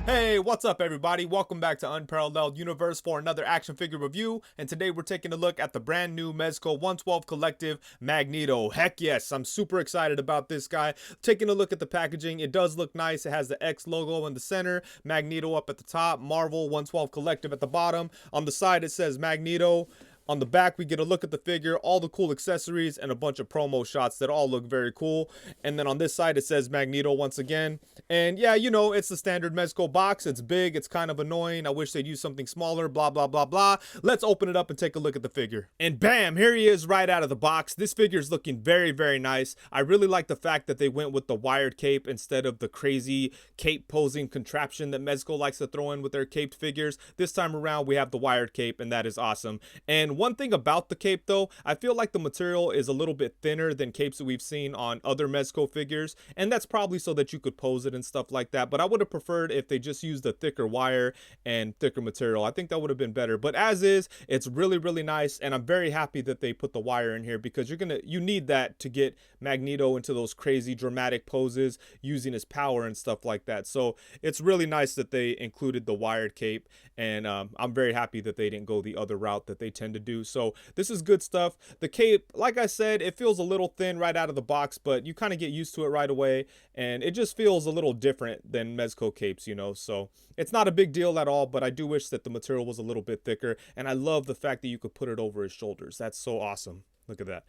Hey, what's up everybody? Welcome back to Unparalleled Universe for another action figure review, and today we're taking a look at the brand new Mezco 112 Collective Magneto. Heck yes, I'm super excited about this guy. Taking a look at the packaging, it does look nice. It has the X logo in the center, Magneto up at the top, Marvel 112 Collective at the bottom. On the side it says Magneto. On the back, we get a look at the figure, all the cool accessories, and a bunch of promo shots that all look very cool. And then on this side, it says Magneto once again. And yeah, you know, it's the standard Mezco box. It's big. It's kind of annoying. I wish they'd use something smaller, blah, blah, blah, blah. Let's open it up and take a look at the figure. And bam, here he is right out of the box. This figure is looking very, very nice. I really like the fact that they went with the wired cape instead of the crazy cape posing contraption that Mezco likes to throw in with their caped figures. This time around, we have the wired cape, and that is awesome. And one thing about the cape though, I feel like the material is a little bit thinner than capes that we've seen on other Mezco figures, and that's probably so that you could pose it and stuff like that, but I would have preferred if they just used a thicker wire and thicker material. I think that would have been better, but as is, it's really, really nice, and I'm very happy that they put the wire in here because you need that to get Magneto into those crazy dramatic poses using his power and stuff like that. So it's really nice that they included the wired cape, and I'm very happy that they didn't go the other route that they tend to do. So this is good stuff. The cape, like I said, it feels a little thin right out of the box, but you kind of get used to it right away, and it just feels a little different than Mezco capes, you know. So it's not a big deal at all, but I do wish that the material was a little bit thicker, and I love the fact that you could put it over his shoulders. That's so awesome. Look at that.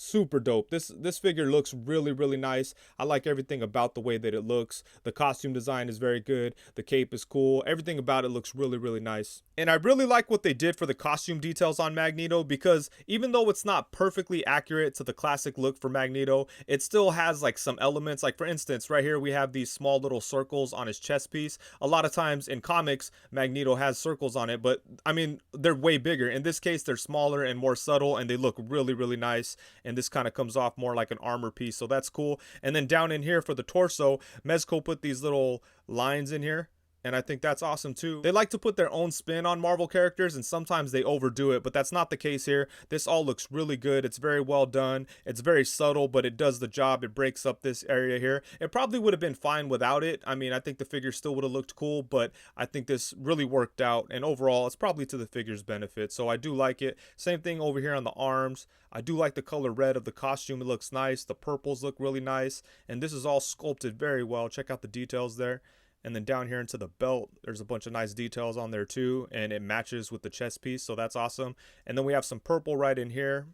Super dope. This figure looks really, really nice. I like everything about the way that it looks. The costume design is very good. The cape is cool. Everything about it looks really, really nice. And I really like what they did for the costume details on Magneto, because even though it's not perfectly accurate to the classic look for Magneto, it still has like some elements. Like for instance, right here we have these small little circles on his chest piece. A lot of times in comics, Magneto has circles on it, but I mean, they're way bigger. In this case, they're smaller and more subtle, and they look really, really nice. And this kind of comes off more like an armor piece, so that's cool. And then down in here for the torso, Mezco put these little lines in here, and I think that's awesome too. They like to put their own spin on Marvel characters, and sometimes they overdo it, but that's not the case here. This all looks really good. It's very well done. It's very subtle, but it does the job. It breaks up this area here. It probably would have been fine without it. I mean, I think the figure still would have looked cool, but I think this really worked out, and overall, it's probably to the figure's benefit, so I do like it. Same thing over here on the arms. I do like the color red of the costume. It looks nice. The purples look really nice, and this is all sculpted very well. Check out the details there. And then down here into the belt, there's a bunch of nice details on there too, and it matches with the chest piece, so that's awesome. And then we have some purple right in here,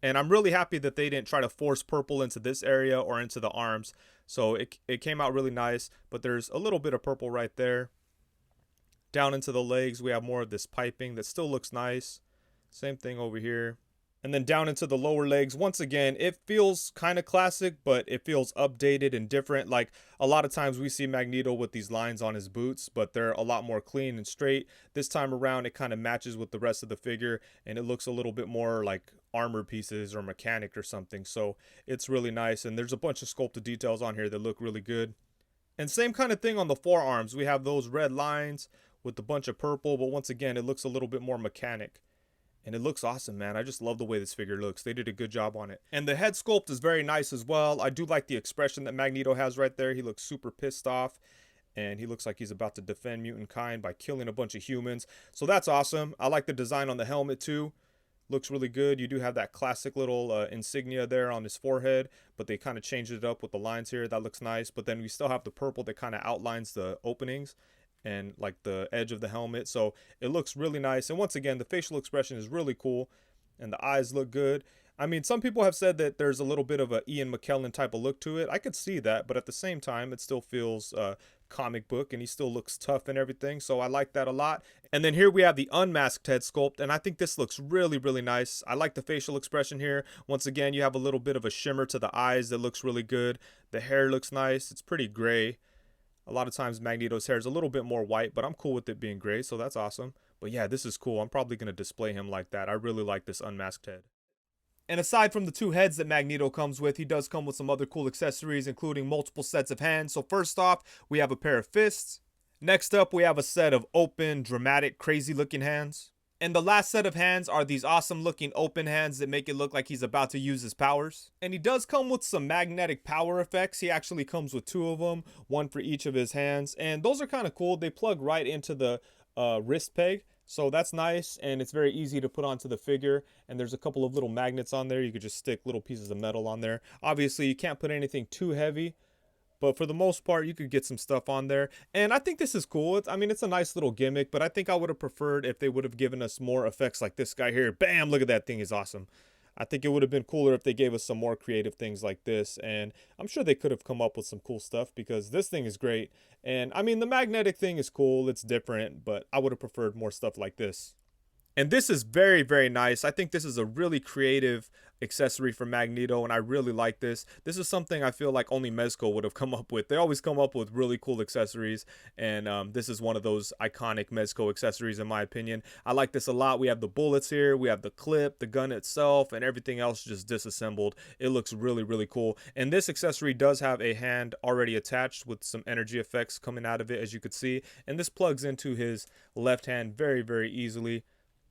and I'm really happy that they didn't try to force purple into this area or into the arms, so it came out really nice. But there's a little bit of purple right there. Down into the legs, we have more of this piping that still looks nice. Same thing over here. And then down into the lower legs, once again, it feels kind of classic, but it feels updated and different. Like a lot of times we see Magneto with these lines on his boots, but they're a lot more clean and straight. This time around, it kind of matches with the rest of the figure, and it looks a little bit more like armor pieces or mechanic or something. So it's really nice, and there's a bunch of sculpted details on here that look really good. And same kind of thing on the forearms. We have those red lines with a bunch of purple, but once again, it looks a little bit more mechanic. And it looks awesome, man. I just love the way this figure looks. They did a good job on it. And the head sculpt is very nice as well. I do like the expression that Magneto has right there. He looks super pissed off, and he looks like he's about to defend mutant kind by killing a bunch of humans. So that's awesome. I like the design on the helmet too. Looks really good. You do have that classic little insignia there on his forehead, but they kind of changed it up with the lines here. That looks nice. But then we still have the purple that kind of outlines the openings and like the edge of the helmet, so it looks really nice. And once again, the facial expression is really cool, and the eyes look good. I mean, some people have said that there's a little bit of a Ian McKellen type of look to it. I could see that, but at the same time, it still feels comic book, and he still looks tough and everything, so I like that a lot. And then here we have the unmasked head sculpt, and I think this looks really, really nice. I like the facial expression here. Once again, you have a little bit of a shimmer to the eyes that looks really good. The hair looks nice. It's pretty gray. A lot of times Magneto's hair is a little bit more white, but I'm cool with it being gray, so that's awesome. But yeah, this is cool. I'm probably going to display him like that. I really like this unmasked head. And aside from the two heads that Magneto comes with, he does come with some other cool accessories, including multiple sets of hands. So first off, we have a pair of fists. Next up, we have a set of open, dramatic, crazy looking hands. And the last set of hands are these awesome looking open hands that make it look like he's about to use his powers. And he does come with some magnetic power effects. He actually comes with two of them, one for each of his hands. And those are kind of cool. They plug right into the wrist peg. So that's nice, and it's very easy to put onto the figure. And there's a couple of little magnets on there. You could just stick little pieces of metal on there. Obviously, you can't put anything too heavy, but for the most part, you could get some stuff on there. And I think this is cool. I mean, it's a nice little gimmick, but I think I would have preferred if they would have given us more effects like this guy here. Bam, look at that thing, is awesome. I think it would have been cooler if they gave us some more creative things like this. And I'm sure they could have come up with some cool stuff because this thing is great. And I mean, the magnetic thing is cool. It's different, but I would have preferred more stuff like this. And this is very, very nice. I think this is a really creative accessory for Magneto, and I really like this. This is something I feel like only Mezco would have come up with. They always come up with really cool accessories, and this is one of those iconic Mezco accessories in my opinion. I like this a lot. We have the bullets here, we have the clip, the gun itself, and everything else just disassembled. It looks really, really cool. And this accessory does have a hand already attached with some energy effects coming out of it, as you could see. And this plugs into his left hand very, very easily.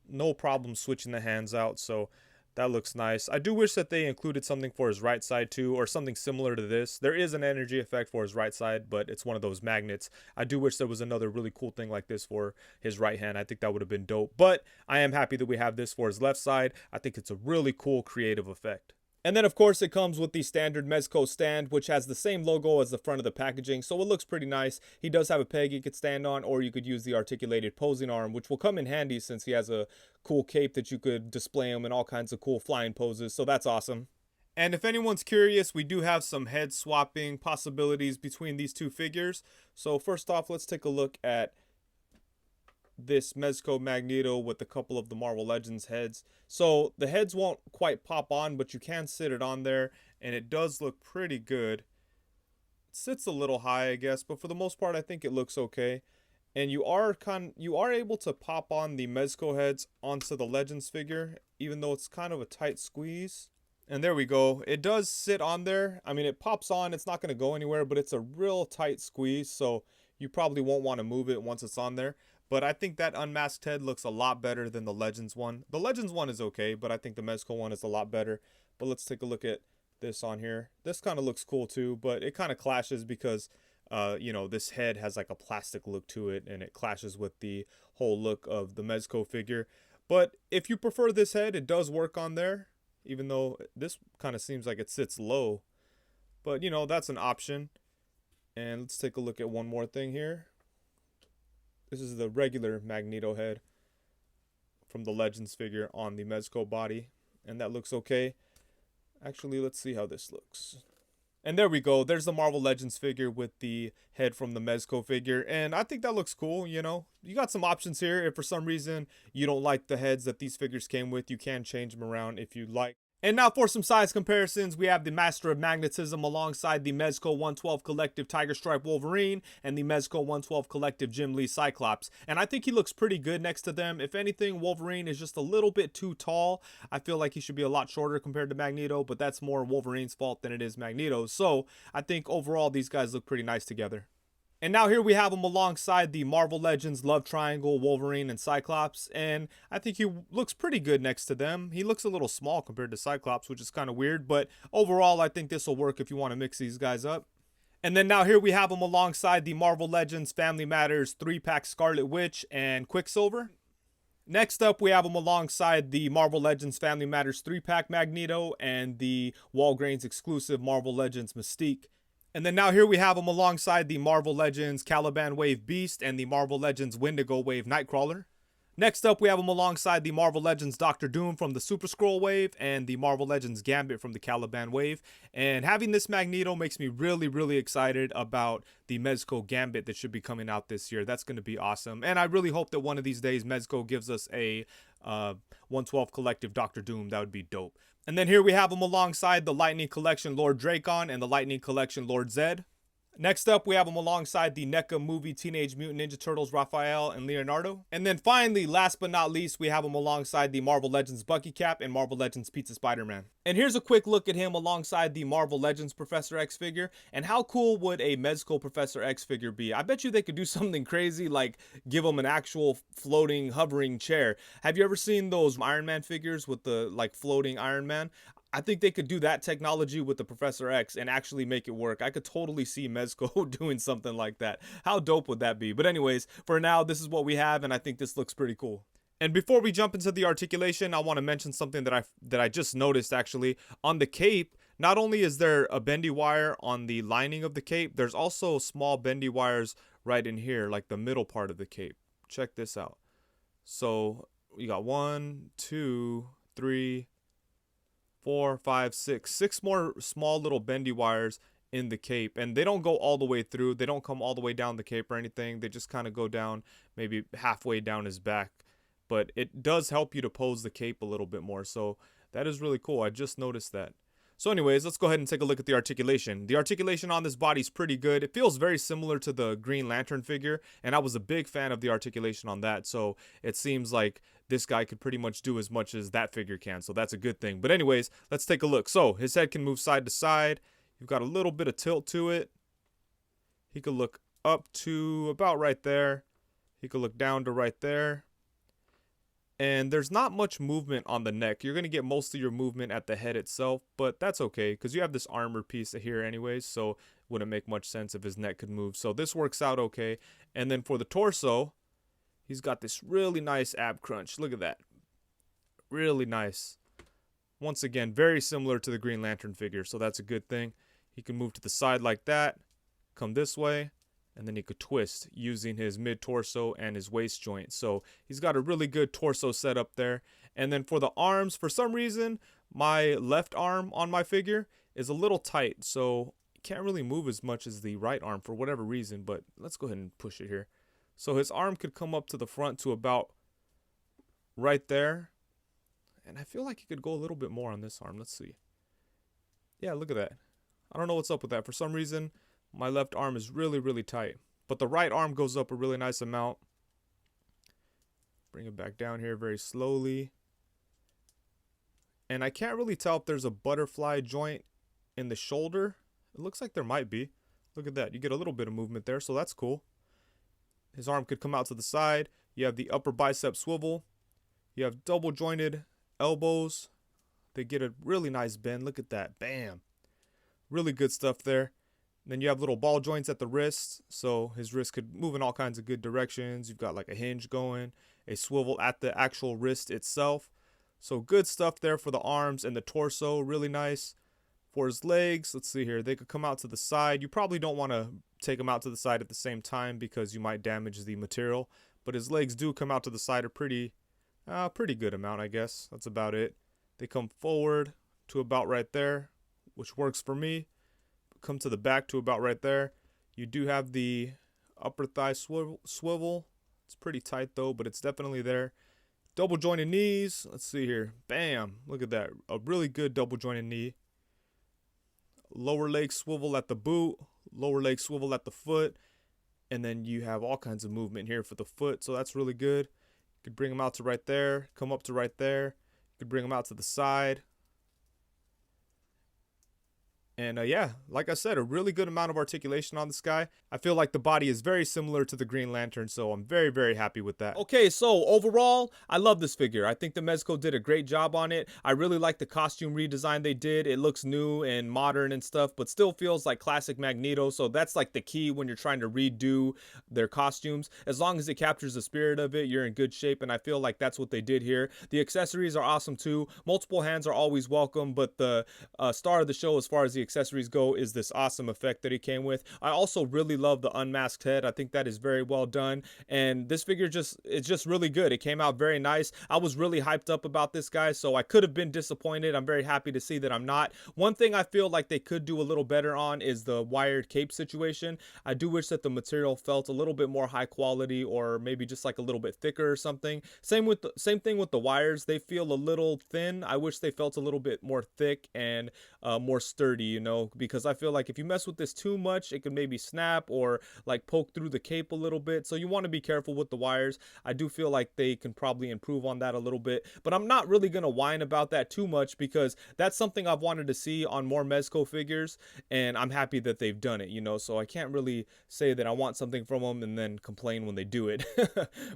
No problem switching the hands out, so that looks nice. I do wish that they included something for his right side too, or something similar to this. There is an energy effect for his right side, but it's one of those magnets. I do wish there was another really cool thing like this for his right hand. I think that would have been dope, but I am happy that we have this for his left side. I think it's a really cool creative effect. And then, of course, it comes with the standard Mezco stand, which has the same logo as the front of the packaging, so it looks pretty nice. He does have a peg you could stand on, or you could use the articulated posing arm, which will come in handy since he has a cool cape that you could display him in all kinds of cool flying poses, so that's awesome. And if anyone's curious, we do have some head swapping possibilities between these two figures. So first off, let's take a look at this Mezco Magneto with a couple of the Marvel Legends heads. So the heads won't quite pop on, but you can sit it on there, and it does look pretty good. It sits a little high, I guess, but for the most part, I think it looks okay. And you are able to pop on the Mezco heads onto the Legends figure, even though it's kind of a tight squeeze. And there we go. It does sit on there. I mean, it pops on. It's not going to go anywhere, but it's a real tight squeeze, so you probably won't want to move it once it's on there. But I think that unmasked head looks a lot better than the Legends one. The Legends one is okay, but I think the Mezco one is a lot better. But let's take a look at this on here. This kind of looks cool too, but it kind of clashes because, you know, this head has like a plastic look to it, and it clashes with the whole look of the Mezco figure. But if you prefer this head, it does work on there, even though this kind of seems like it sits low. But, you know, that's an option. And let's take a look at one more thing here. This is the regular Magneto head from the Legends figure on the Mezco body, and that looks okay. Actually, let's see how this looks. And there we go. There's the Marvel Legends figure with the head from the Mezco figure, and I think that looks cool. You know, you got some options here. If for some reason you don't like the heads that these figures came with, you can change them around if you like. And now for some size comparisons, we have the Master of Magnetism alongside the Mezco 112 Collective Tiger Stripe Wolverine and the Mezco 112 Collective Jim Lee Cyclops. And I think he looks pretty good next to them. If anything, Wolverine is just a little bit too tall. I feel like he should be a lot shorter compared to Magneto, but that's more Wolverine's fault than it is Magneto's. So I think overall these guys look pretty nice together. And now here we have him alongside the Marvel Legends Love Triangle, Wolverine, and Cyclops. And I think he looks pretty good next to them. He looks a little small compared to Cyclops, which is kind of weird. But overall, I think this will work if you want to mix these guys up. And then now here we have him alongside the Marvel Legends Family Matters 3-pack Scarlet Witch and Quicksilver. Next up, we have him alongside the Marvel Legends Family Matters 3-pack Magneto and the Walgreens exclusive Marvel Legends Mystique. And then now here we have him alongside the Marvel Legends Caliban Wave Beast and the Marvel Legends Wendigo Wave Nightcrawler. Next up, we have him alongside the Marvel Legends Doctor Doom from the Super Skrull Wave and the Marvel Legends Gambit from the Caliban Wave. And having this Magneto makes me really, really excited about the Mezco Gambit that should be coming out this year. That's going to be awesome. And I really hope that one of these days Mezco gives us a 112 Collective Doctor Doom. That would be dope. And then here we have him alongside the Lightning Collection Lord Dracon and the Lightning Collection Lord Zed. Next up, we have him alongside the NECA movie Teenage Mutant Ninja Turtles Raphael and Leonardo. And then finally, last but not least, we have him alongside the Marvel Legends Bucky Cap and Marvel Legends Pizza Spider-Man. And here's a quick look at him alongside the Marvel Legends Professor X figure. And how cool would a Mezco Professor X figure be? I bet you they could do something crazy like give him an actual floating, hovering chair. Have you ever seen those Iron Man figures with the like floating Iron Man? I think they could do that technology with the Professor X and actually make it work. I could totally see Mezco doing something like that. How dope would that be? But anyways, for now, this is what we have, and I think this looks pretty cool. And before we jump into the articulation, I want to mention something that I just noticed actually. On the cape, not only is there a bendy wire on the lining of the cape, there's also small bendy wires right in here, like the middle part of the cape. Check this out. So you got 1, 2, 3, 4, 5, 6 more small little bendy wires in the cape, and they don't go all the way through. They don't come all the way down the cape or anything. They just kind of go down maybe halfway down his back, but it does help you to pose the cape a little bit more. So that is really cool. I just noticed that. So anyways, let's go ahead and take a look at the articulation. The articulation on this body is pretty good. It feels very similar to the Green Lantern figure, and I was a big fan of the articulation on that. So it seems like this guy could pretty much do as much as that figure can. So that's a good thing. But anyways, let's take a look. So his head can move side to side. You've got a little bit of tilt to it. He could look up to about right there. He could look down to right there. And there's not much movement on the neck. You're going to get most of your movement at the head itself, but that's okay because you have this armor piece here anyways, so it wouldn't make much sense if his neck could move. So this works out okay. And then for the torso, he's got this really nice ab crunch. Look at that. Really nice. Once again, very similar to the Green Lantern figure, so that's a good thing. He can move to the side like that, come this way, and then he could twist using his mid-torso and his waist joint. So he's got a really good torso setup there. And then for the arms, for some reason, my left arm on my figure is a little tight. So he can't really move as much as the right arm for whatever reason. But let's go ahead and push it here. So his arm could come up to the front to about right there. And I feel like he could go a little bit more on this arm. Let's see. Yeah, look at that. I don't know what's up with that. For some reason, my left arm is really, really tight. But the right arm goes up a really nice amount. Bring it back down here very slowly. And I can't really tell if there's a butterfly joint in the shoulder. It looks like there might be. Look at that. You get a little bit of movement there, so that's cool. His arm could come out to the side. You have the upper bicep swivel. You have double jointed elbows. They get a really nice bend. Look at that. Bam. Really good stuff there. Then you have little ball joints at the wrists, so his wrist could move in all kinds of good directions. You've got like a hinge going, a swivel at the actual wrist itself. So good stuff there for the arms and the torso, really nice. For his legs, let's see here, they could come out to the side. You probably don't want to take them out to the side at the same time because you might damage the material. But his legs do come out to the side a pretty good amount, I guess. That's about it. They come forward to about right there, which works for me. Come to the back to about right there. You do have the upper thigh swivel. It's pretty tight though, but it's definitely there. Double jointed knees. Let's see here. Bam. Look at that. A really good double jointed knee. Lower leg swivel at the boot. Lower leg swivel at the foot. And then you have all kinds of movement here for the foot. So that's really good. You could bring them out to right there. Come up to right there. You could bring them out to the side. And yeah, like I said, a really good amount of articulation on this guy. I feel like the body is very similar to the Green Lantern, so I'm very, very happy with that. Okay, so overall, I love this figure. I think the Mezco did a great job on it. I really like the costume redesign they did. It looks new and modern and stuff, but still feels like classic Magneto. So that's like the key when you're trying to redo their costumes. As long as it captures the spirit of it, you're in good shape, and I feel like that's what they did here. The accessories are awesome too. Multiple hands are always welcome, but the star of the show as far as the accessories go is this awesome effect that he came with. I also really love the unmasked head. I think that is very well done, and this figure it's just really good. It came out very nice. I was really hyped up about this guy, so I could have been disappointed. I'm very happy to see that I'm not. One thing I feel like they could do a little better on is the wired cape situation. I do wish that the material felt a little bit more high quality, or maybe just like a little bit thicker or something. Same thing with the wires. They feel a little thin. I wish they felt a little bit more thick and more sturdy. you know, because I feel like if you mess with this too much, it could maybe snap or like poke through the cape a little bit. So you want to be careful with the wires. I do feel like they can probably improve on that a little bit, but I'm not really going to whine about that too much because that's something I've wanted to see on more Mezco figures, and I'm happy that they've done it, you know, so I can't really say that I want something from them and then complain when they do it.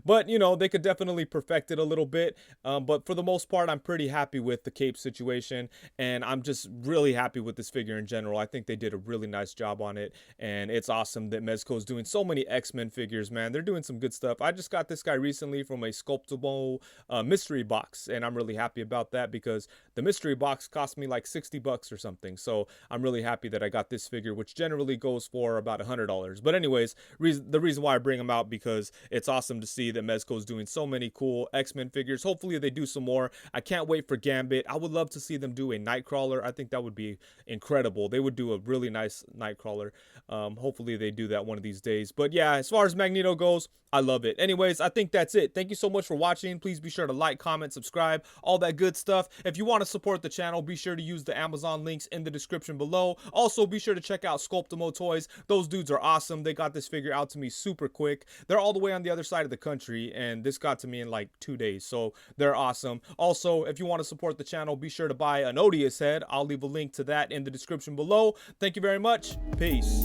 But, you know, they could definitely perfect it a little bit. But for the most part, I'm pretty happy with the cape situation, and I'm just really happy with this figure in general. I think they did a really nice job on it, and it's awesome that Mezco is doing so many X-Men figures, man. They're doing some good stuff. I just got this guy recently from a Sculptable mystery box, and I'm really happy about that because the mystery box cost me like 60 bucks or something. So I'm really happy that I got this figure, which generally goes for about $100. But anyways, the reason why I bring them out because it's awesome to see that Mezco is doing so many cool X-Men figures. Hopefully they do some more. I can't wait for Gambit. I would love to see them do a Nightcrawler. I think that would be incredible. They would do a really nice Nightcrawler. Hopefully they do that one of these days. But yeah, as far as Magneto goes, I love it. Anyways, I think that's it. Thank you so much for watching. Please be sure to like, comment, subscribe, all that good stuff. If you want to support the channel, be sure to use the Amazon links in the description below. Also, be sure to check out Sculptamo Toys. Those dudes are awesome. They got this figure out to me super quick. They're all the way on the other side of the country, and this got to me in like 2 days, so they're awesome. Also, if you want to support the channel, be sure to buy an Odious head. I'll leave a link to that in the description below. Thank you very much. Peace.